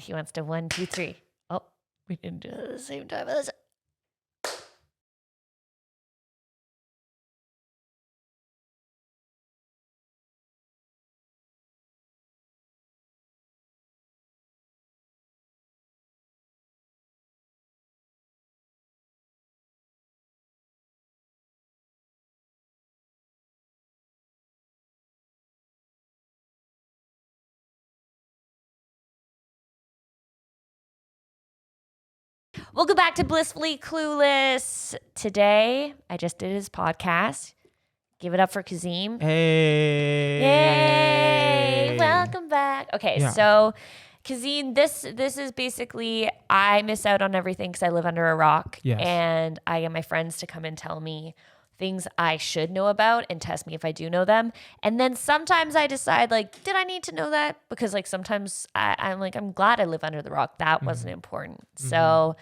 he wants to 1, 2, 3. Oh, we didn't do it at the same time. Welcome back to Blissfully Clueless. Today, I just did his podcast. Give it up for Kazeem. Hey. Yay. Welcome back. Okay, so Kazeem, this is basically, I miss out on everything because I live under a rock. Yes. And I get my friends to come and tell me things I should know about and test me if I do know them. And then sometimes I decide, like, did I need to know that? Because, like, sometimes I'm like, I'm glad I live under the rock. That wasn't important. So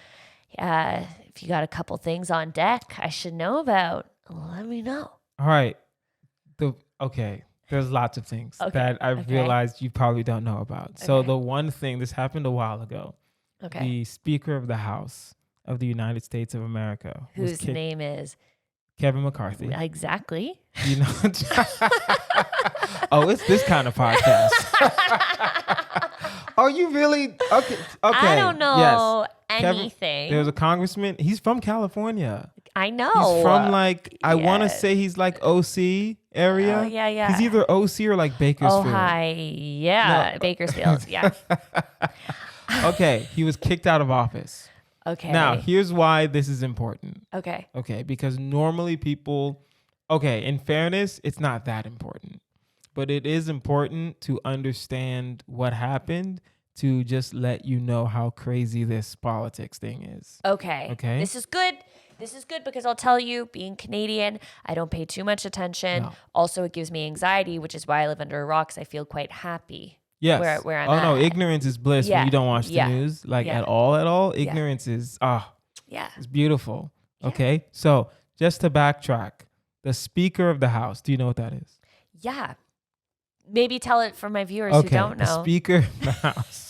if you got a couple things on deck I should know about, let me know. All right. There's lots of things that I realized you probably don't know about. So the one thing, this happened a while ago. The Speaker of the House of the United States of America. Whose name is? Kevin McCarthy. Exactly. You know. Oh, it's this kind of podcast. Are you really? Okay. I don't know anything. Kevin, there's a congressman. He's from California. I know. He's from I want to say he's like OC area. Oh, yeah. He's either OC or like Bakersfield. Oh, hi. Yeah, no. Bakersfield. Yeah. Okay. He was kicked out of office. Okay. Now, here's why this is important. Okay. Okay. Because normally people, in fairness, it's not that important. But it is important to understand what happened to just let you know how crazy this politics thing is. Okay. This is good. This is good because I'll tell you, being Canadian, I don't pay too much attention. No. Also, it gives me anxiety, which is why I live under a rock, because I feel quite happy. Yes. Where I'm at. No, ignorance is bliss when you don't watch the news, at all. Ignorance is, it's beautiful. Yeah. Okay. So just to backtrack, the Speaker of the House, do you know what that is? Yeah. Maybe tell it for my viewers who don't know. The Speaker of the House.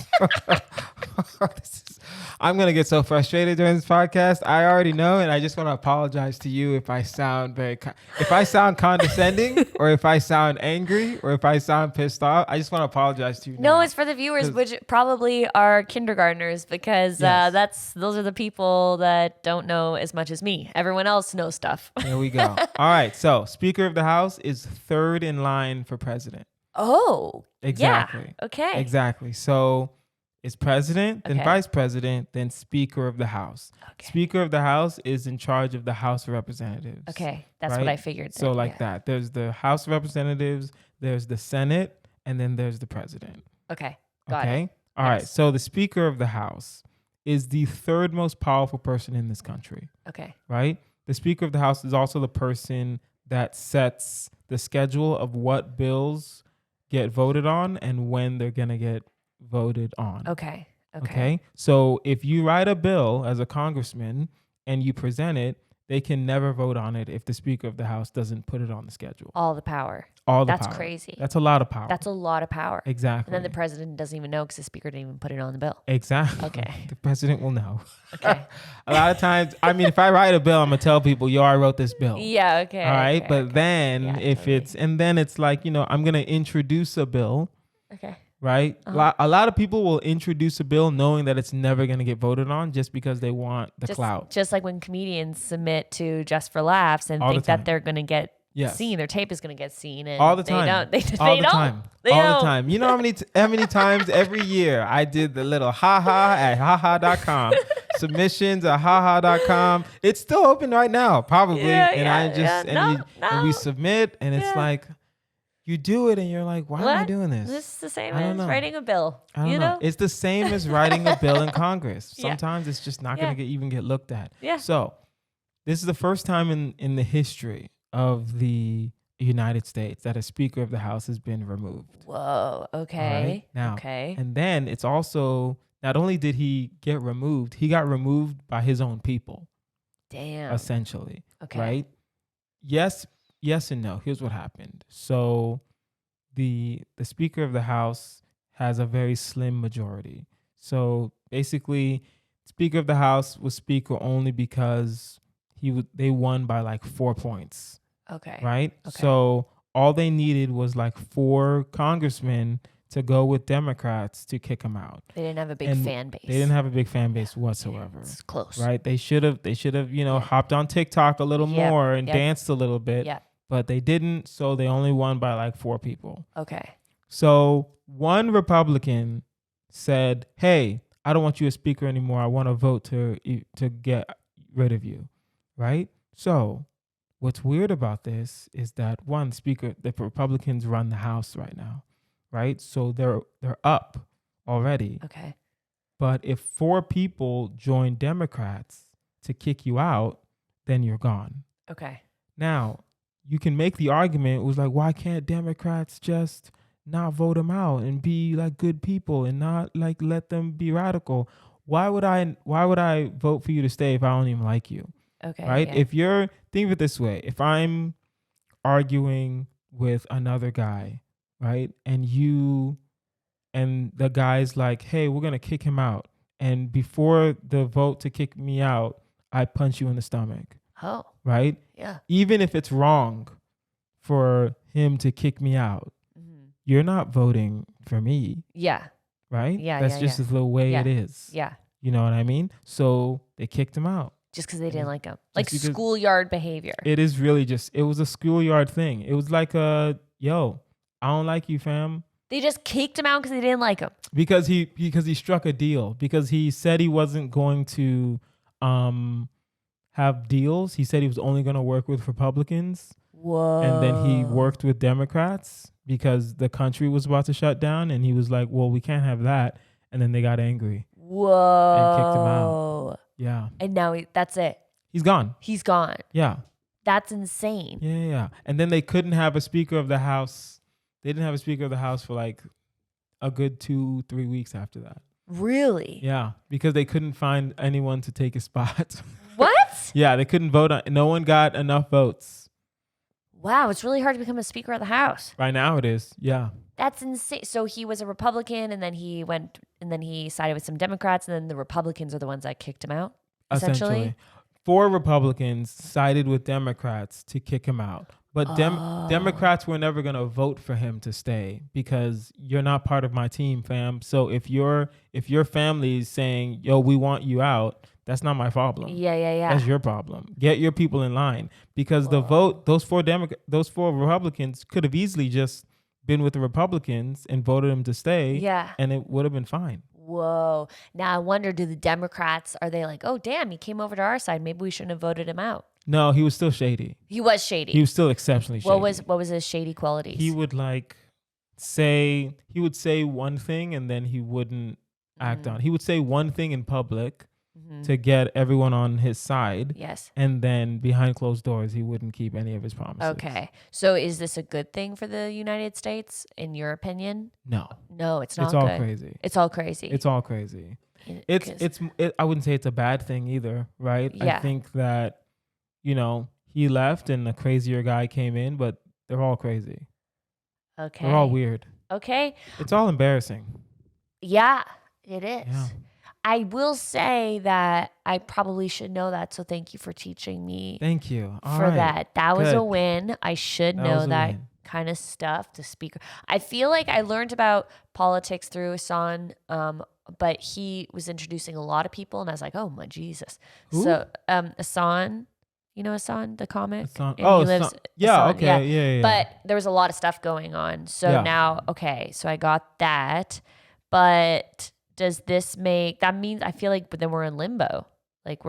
I'm going to get so frustrated during this podcast. I already know, and I just want to apologize to you if I sound condescending or if I sound angry or if I sound pissed off. I just want to apologize to you now. No, it's for the viewers, which probably are kindergartners, because those are the people that don't know as much as me. Everyone else knows stuff. There we go. All right. So Speaker of the House is third in line for president. Oh, exactly. Yeah. Okay. Exactly. So it's president, then vice president, then Speaker of the House. Okay. Speaker of the House is in charge of the House of Representatives. Okay. That's what I figured. So that. There's the House of Representatives, there's the Senate, and then there's the president. Okay. Got it. All right. So the Speaker of the House is the third most powerful person in this country. Okay. Right? The Speaker of the House is also the person that sets the schedule of what bills get voted on and when they're going to get voted on. Okay. So if you write a bill as a congressman and you present it, they can never vote on it if the Speaker of the House doesn't put it on the schedule. All the power. That's crazy. That's a lot of power. That's a lot of power. Exactly. And then the president doesn't even know because the Speaker didn't even put it on the bill. Exactly. Okay. The president will know. Okay. A lot of times, if I write a bill, I'm going to tell people, I wrote this bill. Yeah, okay. All right. But then it's like, I'm going to introduce a bill. Okay. Right? Uh-huh. A lot of people will introduce a bill knowing that it's never going to get voted on just because they want the clout. Just like when comedians submit to Just for Laughs and think that they're going to get seen, their tape is going to get seen. And all the time. They don't. All the time. You know how many times every year I did the little haha at haha.com. Submissions at haha.com. It's still open right now, probably. And we submit and it's like, you do it and you're like, why am I doing this? This is the same as writing a bill. I don't know. It's the same as writing a bill in Congress. Sometimes it's just not going to even get looked at. Yeah. So this is the first time in the history of the United States that a Speaker of the House has been removed. Whoa. Okay. Right? Now, and then it's also, not only did he get removed, he got removed by his own people. Damn. Essentially. Okay. Right? Yes and no. Here's what happened. So the Speaker of the House has a very slim majority. So basically, Speaker of the House was Speaker only because they won by like 4 points. Okay. Right? Okay. So all they needed was like 4 congressmen to go with Democrats to kick him out. They didn't have a big fan base. They didn't have a big fan base whatsoever. It's close. Right? They should have, hopped on TikTok a little more and danced a little bit. Yeah. But they didn't, so they only won by like 4 people. Okay. So one Republican said, "Hey, I don't want you as speaker anymore. I want to vote to get rid of you." Right? So what's weird about this is that the Republicans run the House right now, right? So they're up already. Okay. But if 4 people join Democrats to kick you out, then you're gone. Okay. Now, you can make the argument, it was like, why can't Democrats just not vote them out and be like good people and not like let them be radical? Why would I vote for you to stay if I don't even like you? Okay. Right? Yeah. Think of it this way. If I'm arguing with another guy, right? And the guy's like, "Hey, we're going to kick him out." And before the vote to kick me out, I punch you in the stomach. Oh. Right? Yeah. Even if it's wrong for him to kick me out, you're not voting for me. Yeah. Right? Yeah. That's just the way it is. Yeah. You know what I mean? So they kicked him out. Just because they didn't like him. Like schoolyard behavior. It is really it was a schoolyard thing. It was like I don't like you, fam. They just kicked him out because they didn't like him. Because he struck a deal. Because he said he wasn't going to have deals. He said he was only going to work with Republicans. Whoa. And then he worked with Democrats because the country was about to shut down. And he was like, well, we can't have that. And then they got angry. Whoa. And kicked him out. Yeah. And now that's it. He's gone. He's gone. Yeah. That's insane. Yeah. And then they couldn't have a Speaker of the House. They didn't have a Speaker of the House for like a good 2-3 weeks after that. Really? Yeah. Because they couldn't find anyone to take his spot. What? Yeah. They couldn't vote on. No one got enough votes. Wow. It's really hard to become a Speaker of the House. Right now it is. Yeah. That's insane. So he was a Republican and then he sided with some Democrats and then the Republicans are the ones that kicked him out, essentially. 4 Republicans sided with Democrats to kick him out. But Democrats were never going to vote for him to stay because you're not part of my team, fam. So if your family is saying, "Yo, we want you out," that's not my problem. Yeah. That's your problem. Get your people in line because the vote, those 4 Republicans could have easily just been with the Republicans and voted him to stay. Yeah. And it would have been fine. Whoa. Now I wonder, do the Democrats, are they like, "Oh, damn, he came over to our side. Maybe we shouldn't have voted him out"? No, he was still shady. He was shady. He was still exceptionally shady. What was his shady qualities? He would say one thing and then he wouldn't act on. He would say one thing in public to get everyone on his side. Yes. And then behind closed doors, he wouldn't keep any of his promises. Okay. So is this a good thing for the United States, in your opinion? No. No, it's not. It's all crazy. It's all crazy. It's all crazy. I wouldn't say it's a bad thing either, right? Yeah. I think that, he left and a crazier guy came in, but they're all crazy. Okay. They're all weird. Okay. It's all embarrassing. Yeah, it is. Yeah. I will say that I probably should know that, so thank you for teaching me. Thank you. That. That was Good. a win. I should know that kind of stuff to speak. I feel like I learned about politics through Hassan, but he was introducing a lot of people, and I was like, oh my Jesus. Who? So Hassan, you know Hassan, the comic? Hassan. And he lives, yeah, Hassan, okay, yeah. But there was a lot of stuff going on. So now, okay, so I got that. But does this that means I feel like then we're in limbo. Like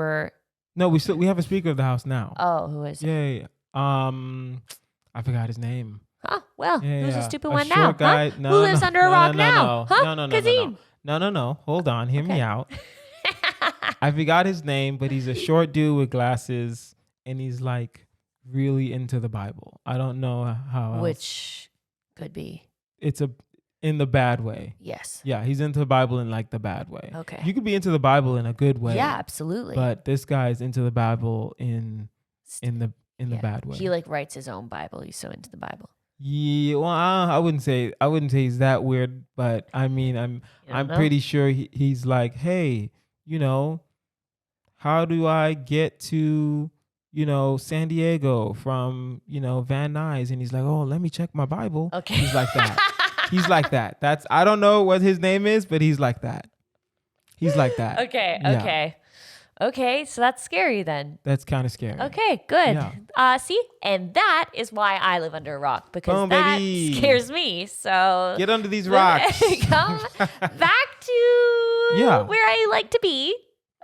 No, we have a Speaker of the House now. Oh, who is it? Yeah. I forgot his name. Oh, well, who's a stupid one short now? guy. Huh? Who lives under a rock now? Huh? No. Kazeem. No. Hold on. Hear me out. I forgot his name, but he's a short dude with glasses, and he's like really into the Bible. I don't know how else. Which could be. It's in the bad way. Yes. Yeah, he's into the Bible in like the bad way. Okay. You could be into the Bible in a good way. Yeah, absolutely. But this guy's into the Bible in the bad way. He like writes his own Bible. He's so into the Bible. Yeah, well, I wouldn't say he's that weird, but I mean, I'm know? pretty sure he's like, hey, how do I get to, San Diego from, Van Nuys? And he's like, oh, let me check my Bible. Okay. He's like that. He's like that. I don't know what his name is, but he's like that. He's like that. Okay. Yeah. Okay. Okay. So that's scary then. That's kind of scary. Okay. Good. Yeah. See, and that is why I live under a rock, because Boom, that baby. scares me. So Get under these rocks. Come back to where I like to be.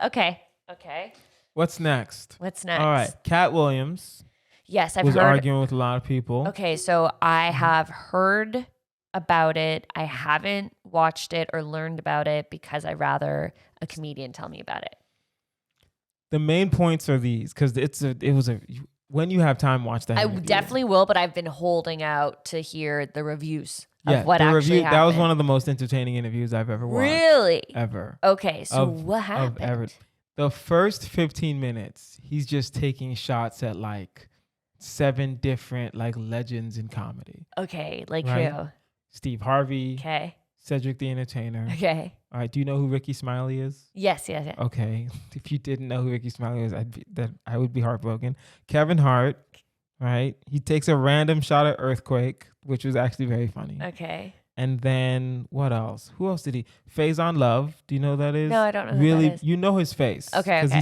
Okay. Okay. What's next? What's next? All right. Katt Williams Yes, I've was heard. arguing with a lot of people. Okay, so I have heard about it. I haven't watched it or learned about it because I'd rather a comedian tell me about it. The main points are these, because when you have time, watch that. I interview. definitely will, but I've been holding out to hear the reviews of what the actually review, happened. That was one of the most entertaining interviews I've ever watched. Really? Ever. Okay, so what happened? The first 15 minutes, he's just taking shots at like 7 different like legends in comedy. Okay, like right? who? Steve Harvey. Okay. Cedric the Entertainer. Okay. All right. Do you know who Ricky Smiley is? Yes. Okay. If you didn't know who Ricky Smiley is, I would be heartbroken. Kevin Hart. Right. He takes a random shot at Earthquake, which was actually very funny. Okay. And then what else? Who else did he? Faison Love. Do you know who that is? No, I don't know really, who that is. You know his face. Okay. Because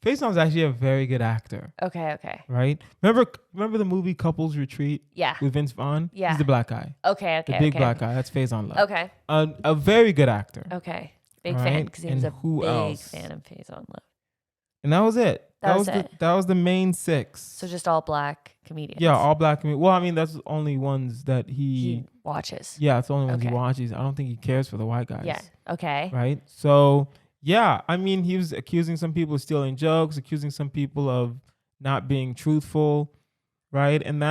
Faison's actually a very good actor. Okay. Right? Remember the movie Couples Retreat? Yeah. With Vince Vaughn? Yeah. He's the black guy. Okay. The big black guy. That's Faison Love. Okay. A very good actor. Okay. Big right? fan, because he was and a who big else? fan of Faison Love. And that was it. That was it. That was the main 6. So just all black comedians. Yeah, all black comedians. Well, I mean, that's the only ones that he watches. Yeah, it's the only ones he watches. I don't think he cares for the white guys. Yeah. Okay. Right? So, yeah, I mean, he was accusing some people of stealing jokes, accusing some people of not being truthful, right? And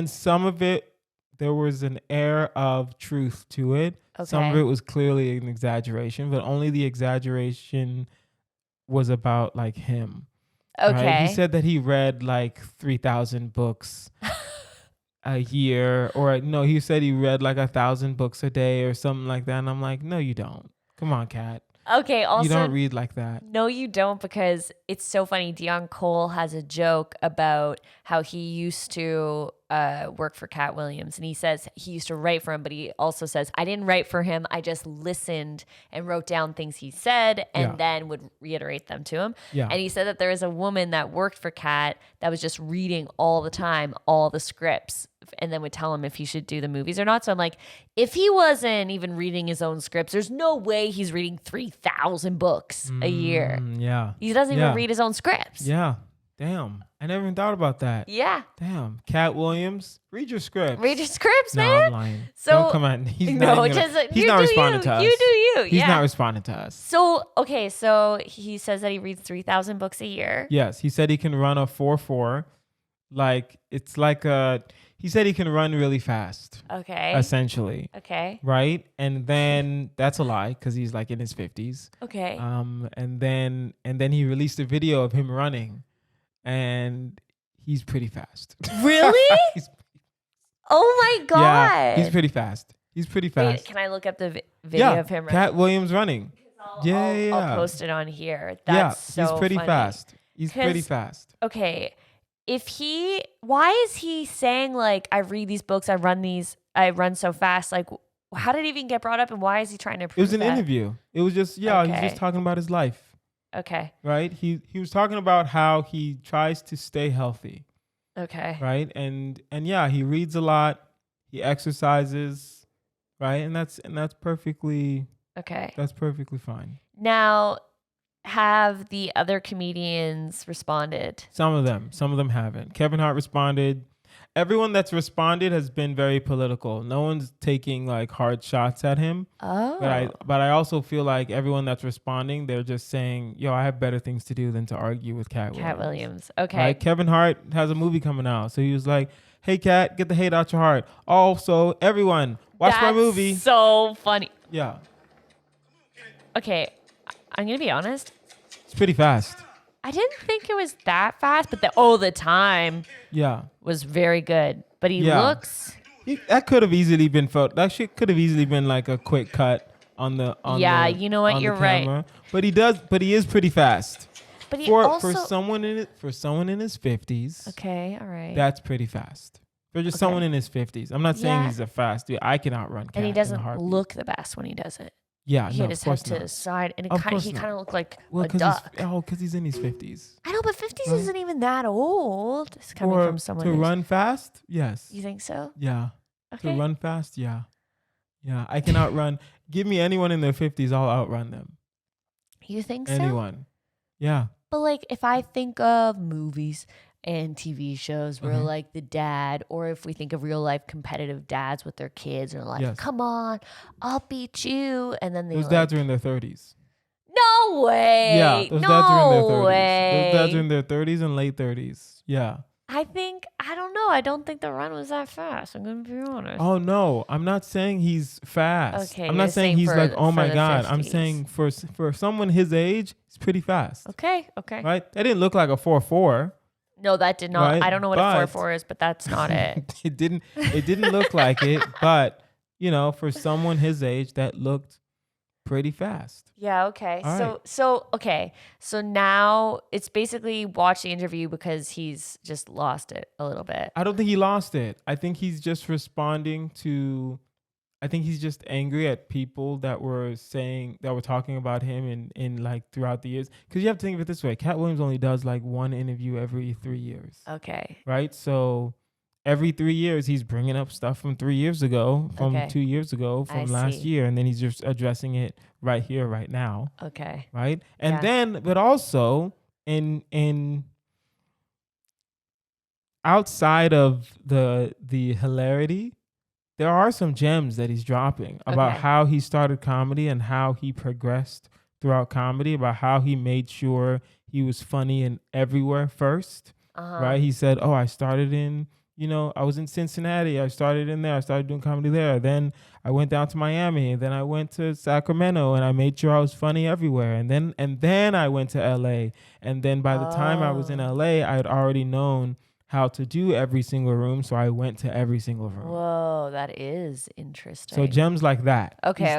some of it, there was an air of truth to it. Okay. Some of it was clearly an exaggeration, but only the exaggeration was about like him. Okay. Right? He said that he read like 3,000 books a year, or no, he said he read like 1,000 books a day or something like that. And I'm like, no, you don't. Come on, Katt. Okay. Also, you don't read like that. No, you don't, because it's so funny. Dion Cole has a joke about how he used to work for Katt Williams, and he says he used to write for him, but he also says, I didn't write for him. I just listened and wrote down things he said and then would reiterate them to him. Yeah. And he said that there was a woman that worked for Katt that was just reading all the time, all the scripts, and then would tell him if he should do the movies or not. So I'm like, if he wasn't even reading his own scripts, there's no way he's reading 3,000 books a year. Yeah. He doesn't even read his own scripts. Yeah. Damn. I never even thought about that. Yeah. Damn. Katt Williams, read your scripts. Read your scripts, no, man. I'm lying. So, don't come on. He's not responding to us. You do you. He's not responding to us. So, okay. So he says that he reads 3,000 books a year. Yes. He said he can run a 4.4. He said he can run really fast. Okay. Essentially. Okay. Right? And then that's a lie, because he's like in his 50s. Okay. And then he released a video of him running, and he's pretty fast. Really? Oh my God. Yeah, he's pretty fast. Wait, can I look up the video of him running? Katt Williams running. I'll post it on here. That's so he's pretty funny. fast. He's pretty fast. Okay. Why is he saying like, I read these books, I run so fast? Like, how did it even get brought up, and why is he trying to prove It was an that? interview. It was just, he's just talking about his life. Okay. Right? He was talking about how he tries to stay healthy. Okay. Right? And he reads a lot. He exercises. Right? And that's perfectly okay. That's perfectly fine. Now, have the other comedians responded? Some of them haven't. Kevin Hart responded. Everyone that's responded has been very political. No one's taking like hard shots at him. Oh. But I also feel like everyone that's responding, they're just saying, yo, I have better things to do than to argue with Katt Williams. Okay. Right? Kevin Hart has a movie coming out. So he was like, hey, Katt, get the hate out your heart. Also, everyone, watch my movie. So funny. Yeah. Okay. I'm going to be honest. It's pretty fast. I didn't think it was that fast, but the time was very good. But he looks. That could have easily been that shit could have easily been like a quick cut on the you know what, you're right. But he is pretty fast. But he for someone in his 50s. Okay, all right. That's pretty fast. For just someone in his 50s. I'm not saying he's a fast dude. I can outrun Katt. And he doesn't look the best when he does it. Yeah, he had his head to his side, and he kind of looked like a duck. Because he's in his 50s. I know, but 50s isn't even that old. It's coming from someone to run fast. Yes. You think so? Yeah. Okay. To run fast. Yeah. Yeah. I can outrun. Give me anyone in their 50s, I'll outrun them. You think so? Anyone. Yeah. But like, if I think of movies and TV shows where like the dad, or if we think of real life competitive dads with their kids, and like, come on, I'll beat you, and then those dads are in their 30s. No way. Yeah, those dads are in their 30s. Those dads are in their 30s and late 30s. Yeah. I don't know. I don't think the run was that fast. I'm going to be honest. Oh, no. I'm not saying he's fast. Okay. I'm not saying he's like, oh my God. 50s. I'm saying for someone his age, he's pretty fast. Okay. Right? That didn't look like a 4.4. No, that did not. Right? I don't know what a 4.4 is, but that's not it. It didn't look like it, but for someone his age, that looked pretty fast. Yeah, okay. All So now it's basically watch the interview because he's just lost it a little bit. I don't think he lost it. I think he's just he's just angry at people that were talking about him in like throughout the years. Because you have to think of it this way. Katt Williams only does like one interview every 3 years. Okay. Right? So every 3 years, he's bringing up stuff from 3 years ago, from 2 years ago, from last year. And then he's just addressing it right here, right now. Okay. Right? And then, but also in outside of the hilarity, there are some gems that he's dropping about how he started comedy and how he progressed throughout comedy, about how he made sure he was funny in everywhere first, right? He said, I started in, I was in Cincinnati. I started in there. I started doing comedy there. Then I went down to Miami. And then I went to Sacramento, and I made sure I was funny everywhere. And then I went to LA. And then by the time I was in LA, I had already known how to do every single room, so I went to every single room. Whoa, that is interesting. So gems like that. Okay,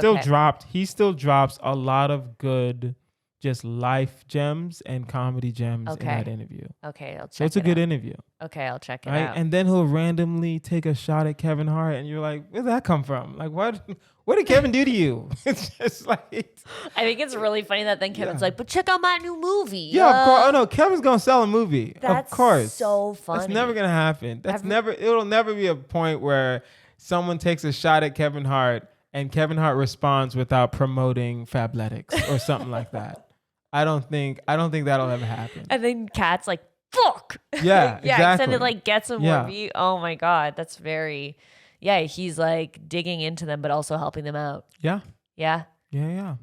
he still drops a lot of good just life gems and comedy gems in that interview. Okay, I'll check it out. So it's a good interview. Okay, I'll check it out. And then he'll randomly take a shot at Kevin Hart, and you're like, where'd that come from? Like, what did Kevin do to you? It's just like... I think it's really funny that then Kevin's like, but check out my new movie. Yeah, of course. Oh, no, Kevin's going to sell a movie. That's of course. So funny. That's never going to happen. It'll never be a point where someone takes a shot at Kevin Hart and Kevin Hart responds without promoting Fabletics or something like that. I don't think that'll ever happen. And then Katt's like, fuck. Yeah, exactly. And it like gets him more view. Oh my God. That's very, he's like digging into them, but also helping them out. Yeah. Yeah. Yeah.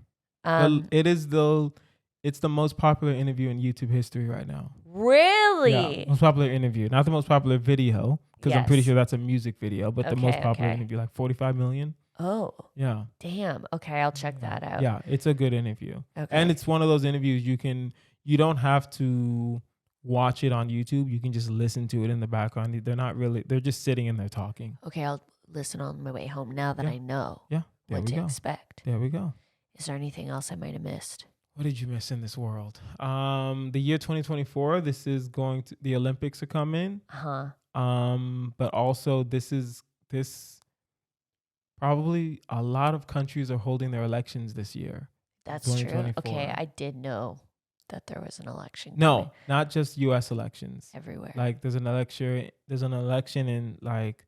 It's the most popular interview in YouTube history right now. Really? Yeah, most popular interview. Not the most popular video, because I'm pretty sure that's a music video, but the most popular interview, like 45 million. Oh. Yeah. Damn. Okay, I'll check that out. Yeah, it's a good interview. Okay. And it's one of those interviews you don't have to watch it on YouTube. You can just listen to it in the background. They're just sitting and they're talking. Okay, I'll listen on my way home now that I know what to expect. There we go. Is there anything else I might have missed? What did you miss in this world? The year 2024, the Olympics are coming. But also this probably a lot of countries are holding their elections this year. That's true. Okay, I did know that there was an election. No, not just U.S. elections. Everywhere. Like there's an election in like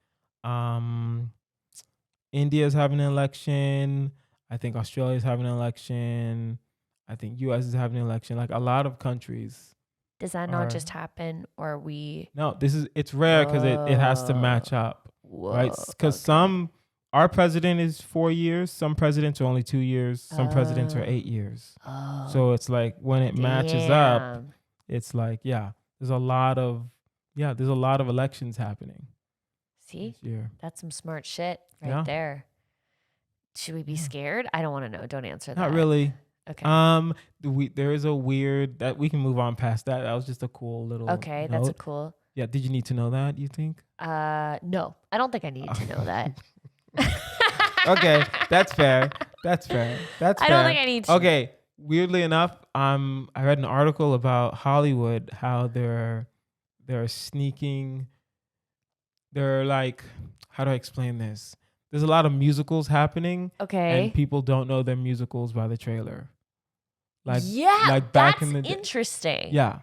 India's having an election. I think Australia's having an election. I think U.S. is having an election. Like a lot of countries. Does that not just happen, or we? No, it's rare because it has to match up, right? Because our president is 4 years. Some presidents are only 2 years. Some presidents are 8 years. So it's like when it matches up, it's like there's a lot of elections happening. See, that's some smart shit right there. Should we be scared? I don't want to know. Don't answer that. Not really. Okay. There is a weird that we can move on past that. That was just a cool little. Okay, note. that's a cool. Yeah. Did you need to know that, you think? No, I don't think I need to know that. Okay, that's fair. That's fair. That's fair. I don't think I need to. Okay, weirdly enough, I read an article about Hollywood, how they're sneaking. They're like, how do I explain this? There's a lot of musicals happening, Okay. and people don't know their musicals by the trailer. Like back that's in the day. interesting. Yeah.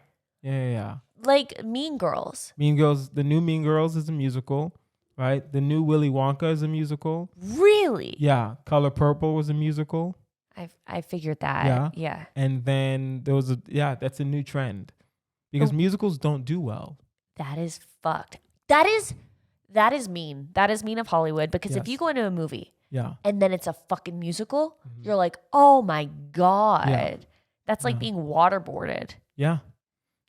Like Mean Girls. Mean Girls, the new Mean Girls is a musical, right? The new Willy Wonka is a musical. Really? Yeah. Color Purple was a musical. I figured that. Yeah. And then there was that's a new trend because musicals don't do well. That is fucked. That is mean. That is mean of Hollywood because if you go into a movie and then it's a fucking musical, you're like, oh my God. Yeah. That's like being waterboarded. Yeah.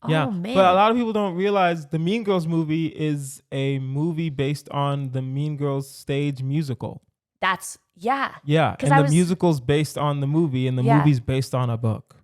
Oh, yeah. man. But a lot of people don't realize the Mean Girls movie is a movie based on the Mean Girls stage musical. That's, yeah. Yeah. And the musical's based on the movie and the movie's based on a book.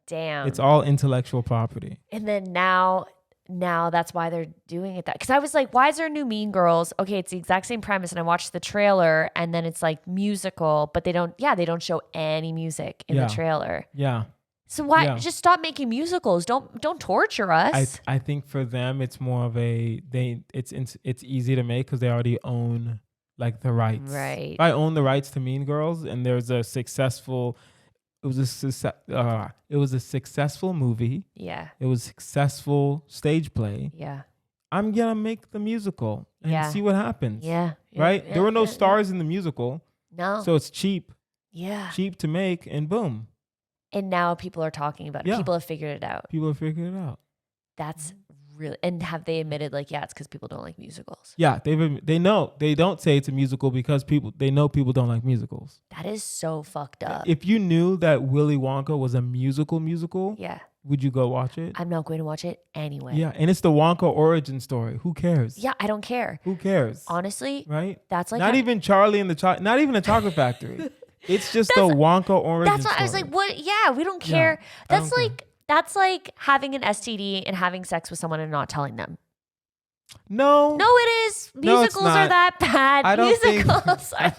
Damn. It's all intellectual property. And then now that's why they're doing it that. Because I was like, why is there a new Mean Girls? Okay, it's the exact same premise. And I watched the trailer and then it's like musical, but they don't show any music in the trailer. Yeah. So why just stop making musicals? Don't torture us. I think for them it's more of it's easy to make because they already own like the rights. Right. I own the rights to Mean Girls, and there's a successful. It was a successful movie. Yeah. It was successful stage play. Yeah. I'm gonna make the musical and see what happens. Yeah. Right. There were no stars in the musical. No. So it's cheap. Yeah. Cheap to make, and boom. And now people are talking about it. Yeah. People have figured it out. People have figured it out. That's really, and have they admitted like, yeah, it's because people don't like musicals? Yeah, they know. They don't say it's a musical because they know people don't like musicals. That is so fucked up. If you knew that Willy Wonka was a musical, yeah, would you go watch it? I'm not going to watch it anyway. Yeah, and it's the Wonka origin story. Who cares? Yeah, I don't care. Who cares? Honestly, right? That's like not even Charlie and not even a Chocolate Factory. It's just the Wonka origin story. That's why I was like, what? Yeah, we don't care. Yeah, that's like having an STD and having sex with someone and not telling them. No, it is. Musicals are that bad. I don't Musicals are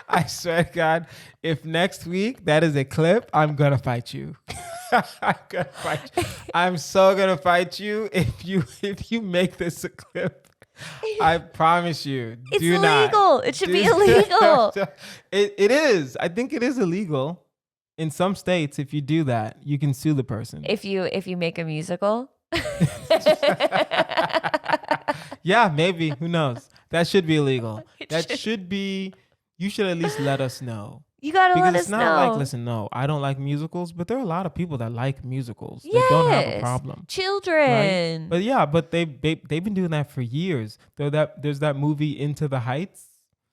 I swear to God, if next week that is a clip, I'm gonna fight you. I'm gonna fight you. I'm so gonna fight you if you make this a clip. I promise you. It's illegal. It should be illegal. It is. I think it is illegal. In some states, if you do that, you can sue the person. If you make a musical. Yeah, maybe. Who knows? That should be illegal. Should be. You should at least let us know. You gotta let us know. Because it's not like, listen, no, I don't like musicals, but there are a lot of people that like musicals. Yes. They don't have a problem. Children. Right? But they've been doing that for years. There's that movie Into the Heights.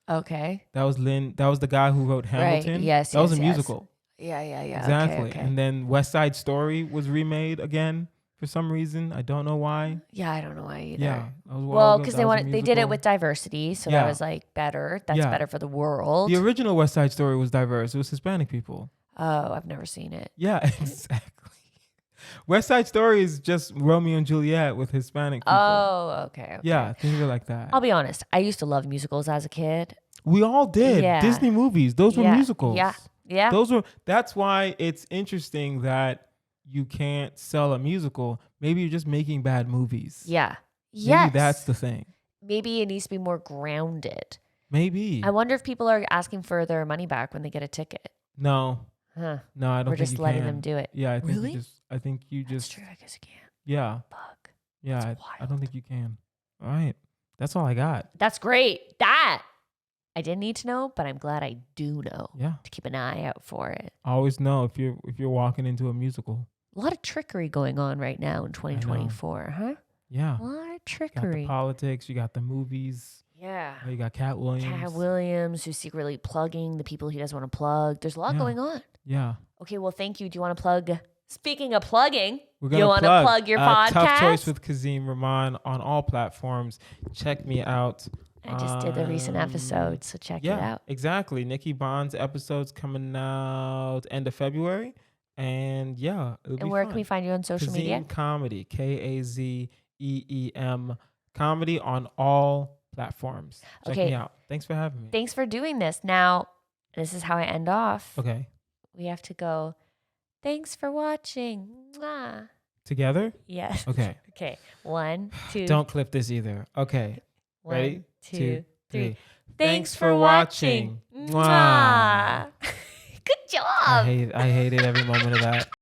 Okay. That was the guy who wrote Hamilton. Right. Yes. That was a musical. Yeah. Exactly. Okay. And then West Side Story was remade again for some reason. I don't know why. Yeah, I don't know why either. Yeah. Well, because they did it with diversity, so that was like better. That's better for the world. The original West Side Story was diverse. It was Hispanic people. Oh, I've never seen it. Yeah, exactly. West Side Story is just Romeo and Juliet with Hispanic people. Oh, okay. Yeah, think of it like that. I'll be honest. I used to love musicals as a kid. We all did. Yeah. Disney movies. Those were musicals. Yeah. That's why it's interesting that you can't sell a musical. Maybe you're just making bad movies. Yeah. Maybe that's the thing. Maybe it needs to be more grounded. Maybe. I wonder if people are asking for their money back when they get a ticket. No. Huh. No, I don't think you can. We're just letting them do it. Yeah, I think really? I think you just. That's true. I guess you can. Yeah. Fuck. Yeah, I don't think you can. All right. That's all I got. That's great. That I didn't need to know, but I'm glad I do know. Yeah. To keep an eye out for it. Always know if you're walking into a musical. A lot of trickery going on right now in 2024, huh? Yeah. A lot of You trickery. got the politics, you got the movies. Yeah. You got Katt Williams. Katt Williams, who's secretly plugging the people he doesn't want to plug. There's a lot going on. Yeah. Okay, well, thank you. Do you want to plug? Speaking of plugging, you want to plug your podcast? Tough Choice with Kazeem Rahman on all platforms. Check me out. I just did the recent episode, so check it out. Exactly. Nikki Bon's episode's coming out end of February. And yeah, it'll be where fun. Can we find you on social Kazeem media? Comedy, Kazeem KAZEEM comedy on all platforms. Check Okay. me out. Thanks for having me. Thanks for doing this. Now, this is how I end off. Okay. We have to go, thanks for watching. Mwah. Together? Yes. Okay. Okay. 1, 2. Don't clip this either. Okay. 1, Ready? 2, 3. Thanks for watching. Mwah. Good job. I hated every moment of that.